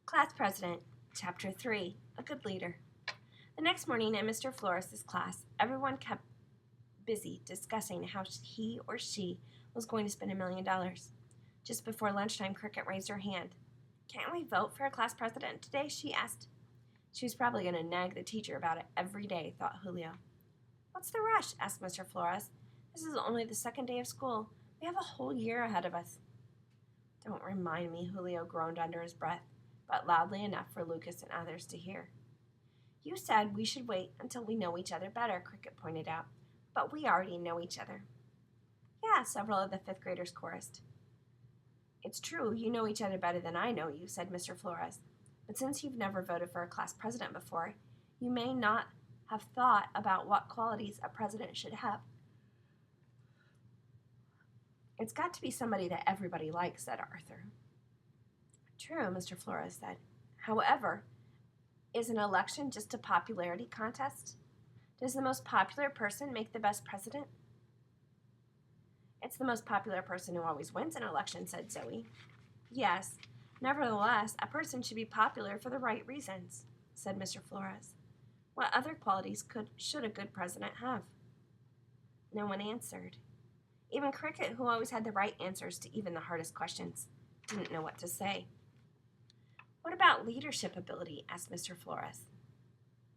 Class President, Chapter 3, A Good Leader. The next morning in Mr. Flores' class, everyone kept busy discussing how he or she was going to spend $1 million. Just before lunchtime, Cricket raised her hand. "Can't we vote for a class president today?" she asked. She was probably going to nag the teacher about it every day, thought Julio. "What's the rush?" asked Mr. Flores. "This is only the second day of school. We have a whole year ahead of us." "Don't remind me," Julio groaned under his breath, but loudly enough for Lucas and others to hear. "You said we should wait until we know each other better," Cricket pointed out. "But we already know each other." "Yeah," several of the fifth graders chorused. "It's true, you know each other better than I know you," said Mr. Flores. "But since you've never voted for a class president before, you may not have thought about what qualities a president should have." "It's got to be somebody that everybody likes," said Arthur. "True," Mr. Flores said. "However, is an election just a popularity contest? Does the most popular person make the best president?" "It's the most popular person who always wins an election," said Zoe. "Yes, nevertheless, a person should be popular for the right reasons," said Mr. Flores. "What other qualities should a good president have?" No one answered. Even Cricket, who always had the right answers to even the hardest questions, didn't know what to say. "What about leadership ability?" asked Mr. Flores.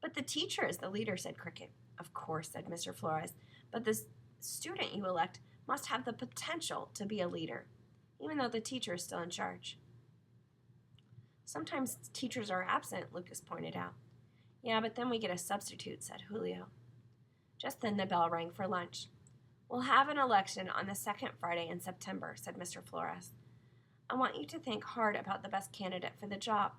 "But the teacher is the leader," said Cricket. "Of course," said Mr. Flores, "but the student you elect must have the potential to be a leader, even though the teacher is still in charge." "Sometimes teachers are absent," Lucas pointed out. "Yeah, but then we get a substitute," said Julio. Just then the bell rang for lunch. "We'll have an election on the second Friday in September," said Mr. Flores. "I want you to think hard about the best candidate for the job.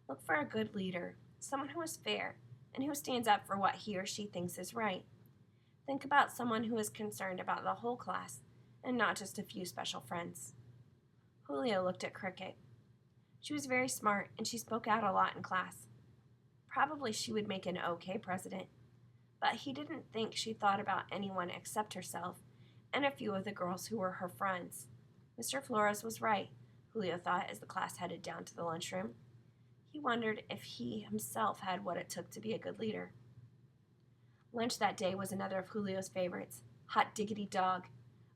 Look for a good leader, someone who is fair, and who stands up for what he or she thinks is right. Think about someone who is concerned about the whole class, and not just a few special friends." Julio looked at Cricket. She was very smart, and she spoke out a lot in class. Probably she would make an okay president, but he didn't think she thought about anyone except herself and a few of the girls who were her friends. Mr. Flores was right, Julio thought as the class headed down to the lunchroom. He wondered if he himself had what it took to be a good leader. Lunch that day was another of Julio's favorites, hot diggity dog,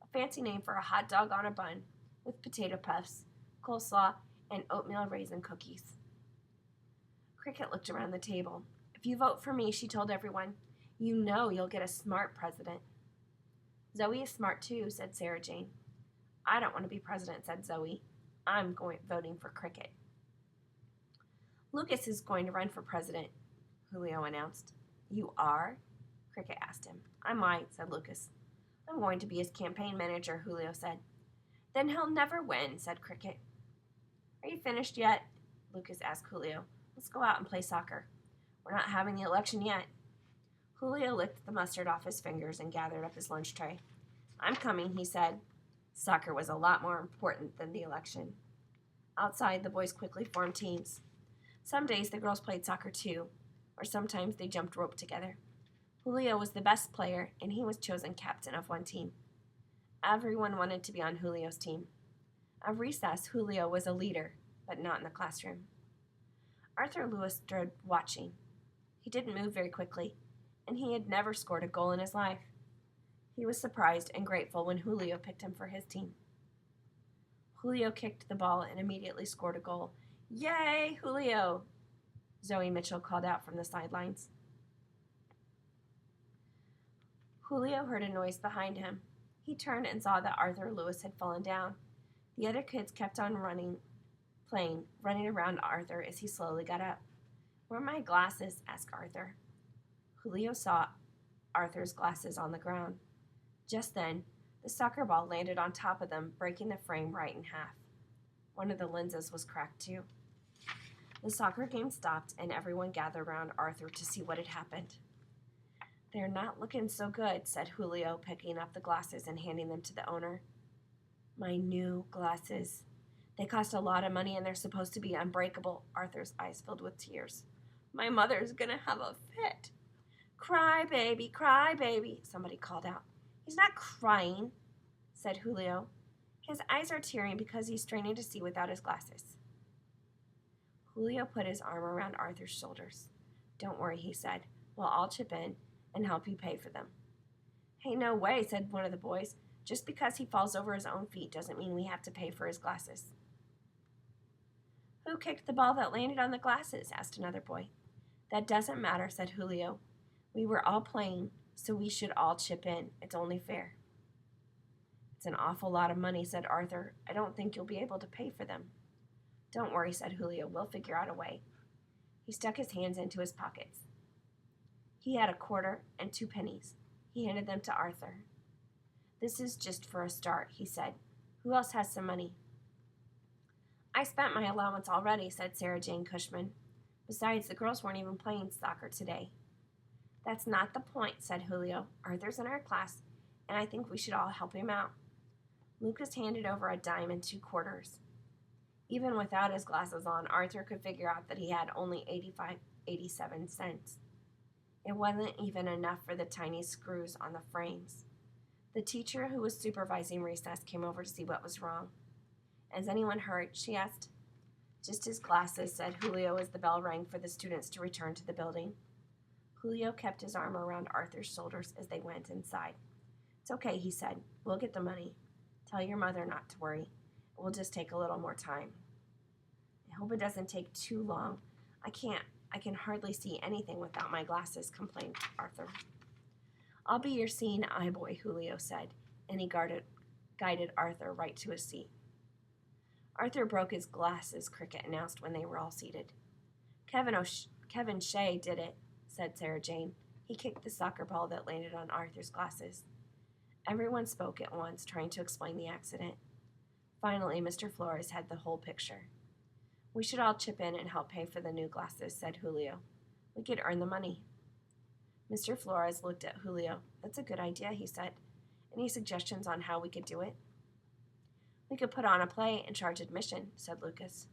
a fancy name for a hot dog on a bun, with potato puffs, coleslaw, and oatmeal raisin cookies. Cricket looked around the table. "If you vote for me," she told everyone, "you know you'll get a smart president." "Zoe is smart too," said Sarah Jane. "I don't want to be president," said Zoe. "I'm voting for Cricket." "Lucas is going to run for president," Julio announced. "You are?" Cricket asked him. "I might," said Lucas. "I'm going to be his campaign manager," Julio said. "Then he'll never win," said Cricket. "Are you finished yet?" Lucas asked Julio. "Let's go out and play soccer." "We're not having the election yet." Julio licked the mustard off his fingers and gathered up his lunch tray. "I'm coming," he said. Soccer was a lot more important than the election. Outside, the boys quickly formed teams. Some days the girls played soccer too, or sometimes they jumped rope together. Julio was the best player, and he was chosen captain of one team. Everyone wanted to be on Julio's team. At recess, Julio was a leader, but not in the classroom. Arthur Lewis stood watching. He didn't move very quickly, and he had never scored a goal in his life. He was surprised and grateful when Julio picked him for his team. Julio kicked the ball and immediately scored a goal. "Yay, Julio!" Zoe Mitchell called out from the sidelines. Julio heard a noise behind him. He turned and saw that Arthur Lewis had fallen down. The other kids kept on running around Arthur as he slowly got up. "Where are my glasses?" asked Arthur. Julio saw Arthur's glasses on the ground. Just then, the soccer ball landed on top of them, breaking the frame right in half. One of the lenses was cracked too. The soccer game stopped, and everyone gathered around Arthur to see what had happened. "They're not looking so good," said Julio, picking up the glasses and handing them to the owner. "My new glasses. They cost a lot of money and they're supposed to be unbreakable." Arthur's eyes filled with tears. "My mother's gonna have a fit." Cry, baby," somebody called out. "He's not crying," said Julio. "His eyes are tearing because he's straining to see without his glasses." Julio put his arm around Arthur's shoulders. "Don't worry," he said. "We'll all chip in and help you pay for them." "Hey, no way," said one of the boys. "Just because he falls over his own feet doesn't mean we have to pay for his glasses." "Who kicked the ball that landed on the glasses?" asked another boy. "That doesn't matter," said Julio. "We were all playing, so we should all chip in. It's only fair." "It's an awful lot of money," said Arthur. "I don't think you'll be able to pay for them." "Don't worry," said Julio. "We'll figure out a way." He stuck his hands into his pockets. He had a quarter and 2 pennies. He handed them to Arthur. "This is just for a start," he said. "Who else has some money?" "I spent my allowance already," said Sarah Jane Cushman. "Besides, the girls weren't even playing soccer today." "That's not the point," said Julio. "Arthur's in our class, and I think we should all help him out." Lucas handed over a dime and 2 quarters. Even without his glasses on, Arthur could figure out that he had only 87 cents. It wasn't even enough for the tiny screws on the frames. The teacher who was supervising recess came over to see what was wrong. "Is anyone hurt?" she asked. "Just his glasses," said Julio as the bell rang for the students to return to the building. Julio kept his arm around Arthur's shoulders as they went inside. "It's okay," he said. "We'll get the money. Tell your mother not to worry. It will just take a little more time." "I hope it doesn't take too long. I can hardly see anything without my glasses," complained Arthur. "I'll be your seeing eye boy," Julio said, and he guided Arthur right to his seat. "Arthur broke his glasses," Cricket announced when they were all seated. Kevin Shea did it," said Sarah Jane. "He kicked the soccer ball that landed on Arthur's glasses." Everyone spoke at once, trying to explain the accident. Finally, Mr. Flores had the whole picture. "We should all chip in and help pay for the new glasses," said Julio. "We could earn the money." Mr. Flores looked at Julio. "That's a good idea," he said. "Any suggestions on how we could do it?" "We could put on a play and charge admission," said Lucas.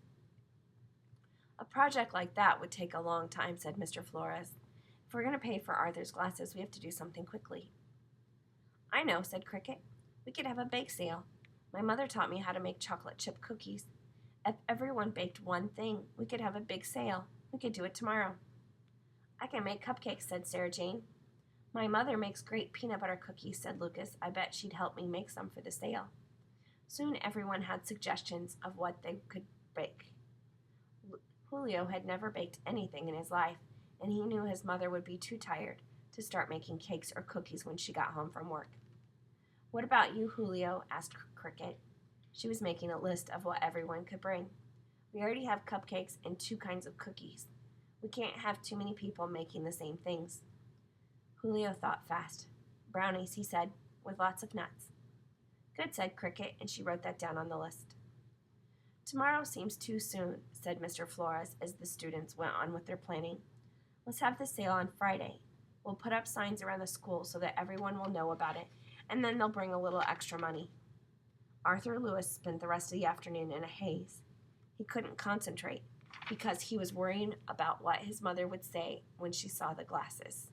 "A project like that would take a long time," said Mr. Flores. "If we're going to pay for Arthur's glasses, we have to do something quickly." "I know," said Cricket. "We could have a bake sale. My mother taught me how to make chocolate chip cookies. If everyone baked one thing, we could have a big sale. We could do it tomorrow." "I can make cupcakes," said Sarah Jane. "My mother makes great peanut butter cookies," said Lucas. "I bet she'd help me make some for the sale." Soon everyone had suggestions of what they could bake. Julio had never baked anything in his life, and he knew his mother would be too tired to start making cakes or cookies when she got home from work. "What about you, Julio?" asked Cricket. She was making a list of what everyone could bring. "We already have cupcakes and 2 kinds of cookies. We can't have too many people making the same things." Julio thought fast. "Brownies," he said, "with lots of nuts." "Good," said Cricket, and she wrote that down on the list. "Tomorrow seems too soon," said Mr. Flores as the students went on with their planning. "Let's have the sale on Friday. We'll put up signs around the school so that everyone will know about it, and then they'll bring a little extra money." Arthur Lewis spent the rest of the afternoon in a haze. He couldn't concentrate because he was worrying about what his mother would say when she saw the glasses.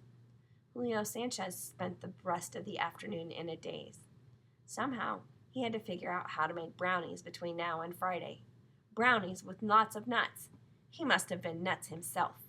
Julio Sanchez spent the rest of the afternoon in a daze. Somehow, he had to figure out how to make brownies between now and Friday. Brownies with lots of nuts. He must have been nuts himself.